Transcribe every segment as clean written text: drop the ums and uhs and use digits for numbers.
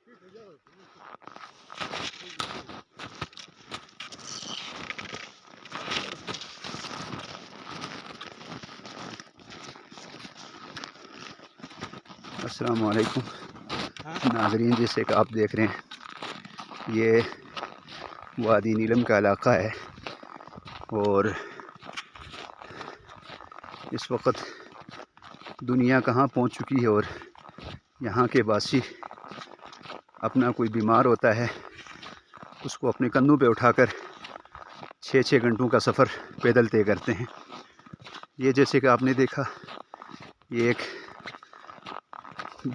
السلام علیکم ناظرین، جیسے کہ آپ دیکھ رہے ہیں یہ وادی نیلم کا علاقہ ہے، اور اس وقت دنیا کہاں پہنچ چکی ہے، اور یہاں کے باسی اپنا کوئی بیمار ہوتا ہے اس کو اپنے کندھوں پہ اٹھا کر 6 گھنٹوں کا سفر پیدل طے کرتے ہیں۔ یہ جیسے کہ آپ نے دیکھا، یہ ایک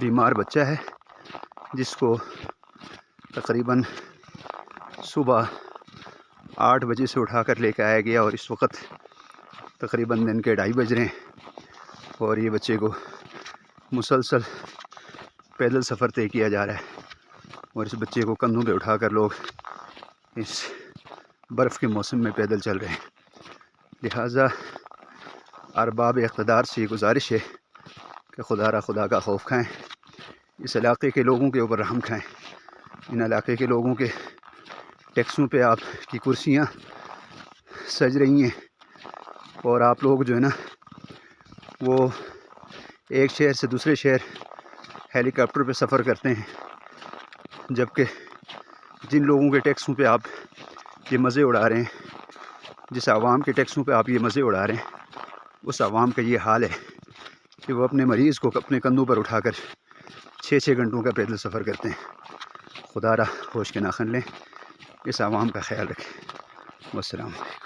بیمار بچہ ہے جس کو تقریباً صبح 8 بجے سے اٹھا کر لے کے آیا گیا، اور اس وقت تقریباً دن کے 2:30 بج رہے ہیں، اور یہ بچے کو مسلسل پیدل سفر طے کیا جا رہا ہے، اور اس بچے کو کندھوں پہ اٹھا کر لوگ اس برف کے موسم میں پیدل چل رہے ہیں۔ لہٰذا ارباب اقتدار سے یہ گزارش ہے کہ خدا کا خوف کھائیں، اس علاقے کے لوگوں کے اوپر رحم کھائیں۔ ان علاقے کے لوگوں کے ٹیکسوں پہ آپ کی کرسیاں سج رہی ہیں، اور آپ لوگ جو ہے نا وہ ایک شہر سے دوسرے شہر ہیلی کاپٹر پہ سفر کرتے ہیں، جبکہ جن لوگوں کے ٹیکسوں پہ آپ یہ مزے اڑا رہے ہیں، جس عوام کے ٹیکسوں پہ آپ یہ مزے اڑا رہے ہیں، اس عوام کا یہ حال ہے کہ وہ اپنے مریض کو اپنے کندھوں پر اٹھا کر 6 گھنٹوں کا پیدل سفر کرتے ہیں۔ خدا را ہوش کے ناخن لیں، اس عوام کا خیال رکھیں۔ والسلام علیکم۔